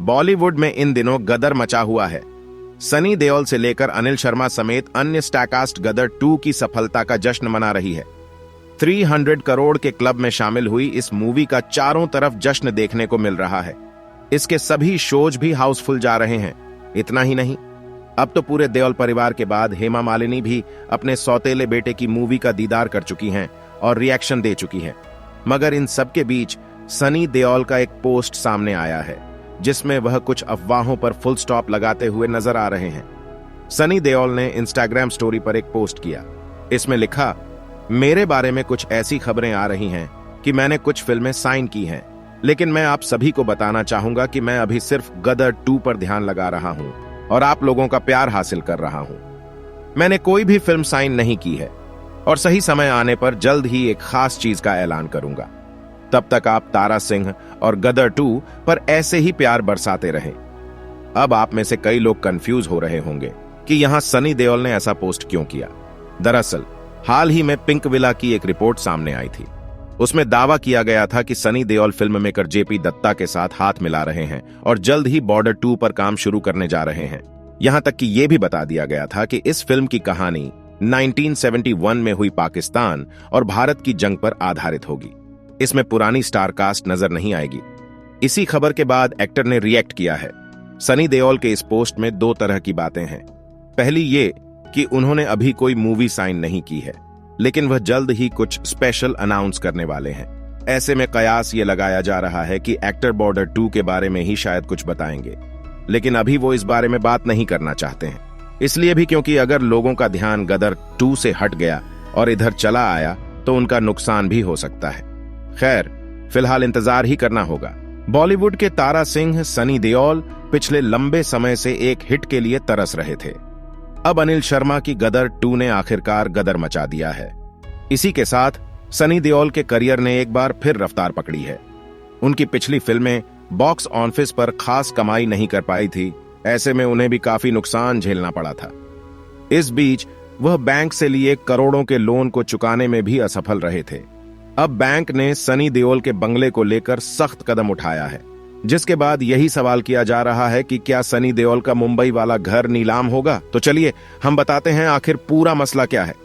बॉलीवुड में इन दिनों गदर मचा हुआ है। सनी देओल से लेकर अनिल शर्मा समेत अन्य स्टारकास्ट गदर 2 की सफलता का जश्न मना रही है। 300 करोड़ के क्लब में शामिल हुई इस मूवी का चारों तरफ जश्न देखने को मिल रहा है। इसके सभी शोज भी हाउसफुल जा रहे हैं। इतना ही नहीं, अब तो पूरे देओल परिवार के बाद हेमा मालिनी भी अपने सौतेले बेटे की मूवी का दीदार कर चुकी हैं और रिएक्शन दे चुकी हैं। मगर इन सब के बीच सनी देओल का एक पोस्ट सामने आया है जिसमें वह कुछ अफवाहों पर फुल स्टॉप लगाते हुए नजर आ रहे हैं। सनी देओल ने इंस्टाग्राम स्टोरी पर एक पोस्ट किया। इसमें लिखा, मेरे बारे में कुछ ऐसी खबरें आ रही हैं कि मैंने कुछ फिल्में साइन की हैं, लेकिन मैं आप सभी को बताना चाहूंगा कि मैं अभी सिर्फ गदर 2 पर ध्यान लगा रहा हूं और आप लोगों का प्यार हासिल कर रहा हूं। मैंने कोई भी फिल्म साइन नहीं की है और सही समय आने पर जल्द ही एक खास चीज का ऐलान करूंगा। तब तक आप तारा सिंह और गदर 2 पर ऐसे ही प्यार बरसाते रहें। अब आप में से कई लोग कंफ्यूज हो रहे होंगे कि यहां सनी देओल ने ऐसा पोस्ट क्यों किया। दरअसल हाल ही में पिंक विला की एक रिपोर्ट सामने आई थी। उसमें दावा किया गया था कि सनी देओल फिल्म मेकर जेपी दत्ता के साथ हाथ मिला रहे हैं और जल्द ही बॉर्डर 2 पर काम शुरू करने जा रहे हैं। यहां तक कि यह भी बता दिया गया था कि इस फिल्म की कहानी 1971 में हुई पाकिस्तान और भारत की जंग पर आधारित होगी। इसमें पुरानी स्टार कास्ट नजर नहीं आएगी। इसी खबर के बाद एक्टर ने रिएक्ट किया है। सनी देओल के इस पोस्ट में 2 तरह की बातें हैं। पहली ये कि उन्होंने अभी कोई मूवी साइन नहीं की है, लेकिन वह जल्द ही कुछ स्पेशल अनाउंस करने वाले हैं। ऐसे में कयास ये लगाया जा रहा है कि एक्टर बॉर्डर 2 के बारे में ही शायद कुछ बताएंगे, लेकिन अभी वो इस बारे में बात नहीं करना चाहते हैं। इसलिए भी क्योंकि अगर लोगों का ध्यान गदर 2 से हट गया और इधर चला आया तो उनका नुकसान भी हो सकता है। खैर, फिलहाल इंतजार ही करना होगा। बॉलीवुड के तारा सिंह सनी देओल पिछले लंबे समय से एक हिट के लिए तरस रहे थे। अब अनिल शर्मा की गदर 2 ने आखिरकार गदर मचा दिया है। इसी के साथ सनी देओल के करियर ने एक बार फिर रफ्तार पकड़ी है। उनकी पिछली फिल्में बॉक्स ऑफिस पर खास कमाई नहीं कर पाई थी। ऐसे में उन्हें भी काफी नुकसान झेलना पड़ा था। इस बीच वह बैंक से लिए करोड़ों के लोन को चुकाने में भी असफल रहे थे। अब बैंक ने सनी देओल के बंगले को लेकर सख्त कदम उठाया है, जिसके बाद यही सवाल किया जा रहा है कि क्या सनी देओल का मुंबई वाला घर नीलाम होगा। तो चलिए हम बताते हैं आखिर पूरा मसला क्या है।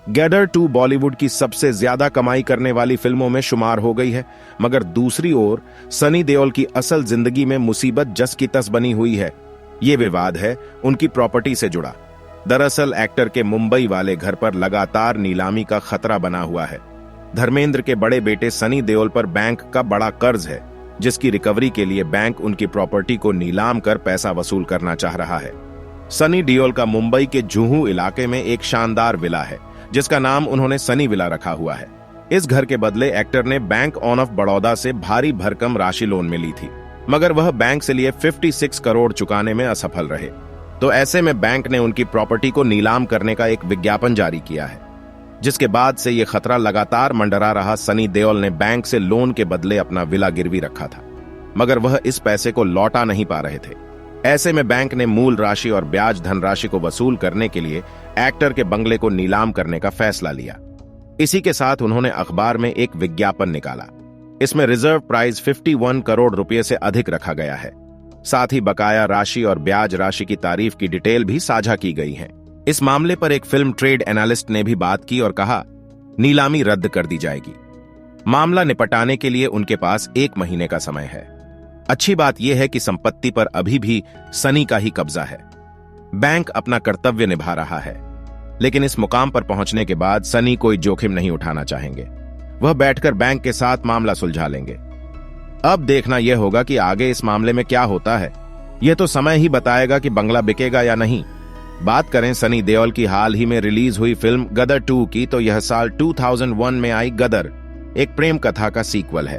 गदर 2 बॉलीवुड की सबसे ज्यादा कमाई करने वाली फिल्मों में शुमार हो गई है, मगर दूसरी ओर सनी देओल की असल जिंदगी में मुसीबत जस की तस बनी हुई है। ये विवाद है उनकी प्रॉपर्टी से जुड़ा। दरअसल एक्टर के मुंबई वाले घर पर लगातार नीलामी का खतरा बना हुआ है। धर्मेंद्र के बड़े बेटे सनी देओल पर बैंक का बड़ा कर्ज है, जिसकी रिकवरी के लिए बैंक उनकी प्रॉपर्टी को नीलाम कर पैसा वसूल करना चाह रहा है। सनी देओल का मुंबई के जुहू इलाके में एक शानदार विला है, जिसका नाम उन्होंने सनी विला रखा हुआ है। इस घर के बदले एक्टर ने बैंक ऑफ बड़ौदा से भारी भरकम राशि लोन में ली थी, मगर वह बैंक से लिए 56 करोड़ चुकाने में असफल रहे। तो ऐसे में बैंक ने उनकी प्रॉपर्टी को नीलाम करने का एक विज्ञापन जारी किया है, जिसके बाद से यह खतरा लगातार मंडरा रहा। सनी देओल ने बैंक से लोन के बदले अपना विला गिरवी रखा था, मगर वह इस पैसे को लौटा नहीं पा रहे थे। ऐसे में बैंक ने मूल राशि और ब्याज धनराशि को वसूल करने के लिए एक्टर के बंगले को नीलाम करने का फैसला लिया। इसी के साथ उन्होंने अखबार में एक विज्ञापन निकाला। इसमें रिजर्व प्राइस 51 करोड़ रुपए से अधिक रखा गया है। साथ ही बकाया राशि और ब्याज राशि की तारीफ की डिटेल भी साझा की गई है। इस मामले पर एक फिल्म ट्रेड एनालिस्ट ने भी बात की और कहा, नीलामी रद्द कर दी जाएगी। मामला निपटाने के लिए उनके पास 1 महीने का समय है। अच्छी बात यह है कि संपत्ति पर अभी भी सनी का ही कब्जा है। बैंक अपना कर्तव्य निभा रहा है, लेकिन इस मुकाम पर पहुंचने के बाद सनी कोई जोखिम नहीं उठाना चाहेंगे। वह बैठकर बैंक के साथ मामला सुलझा लेंगे। अब देखना यह होगा कि आगे इस मामले में क्या होता है। यह तो समय ही बताएगा कि बंगला बिकेगा या नहीं। बात करें सनी देओल की हाल ही में रिलीज हुई फिल्म गदर 2 की, तो यह साल 2001 में आई गदर एक प्रेम कथा का सीक्वल है।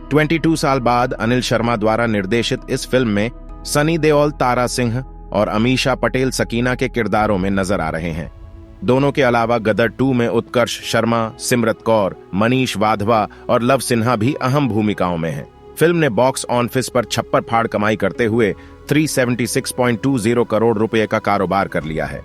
22 साल बाद अनिल शर्मा द्वारा निर्देशित इस फिल्म में सनी देओल तारा सिंह और अमीषा पटेल सकीना के किरदारों में नजर आ रहे हैं। दोनों के अलावा गदर 2 में उत्कर्ष शर्मा, सिमरत कौर, मनीष वाधवा और लव सिन्हा भी अहम भूमिकाओं में हैं। फिल्म ने बॉक्स ऑफिस पर छप्पर फाड़ कमाई करते हुए 376.20 करोड़ रुपए का कारोबार कर लिया है।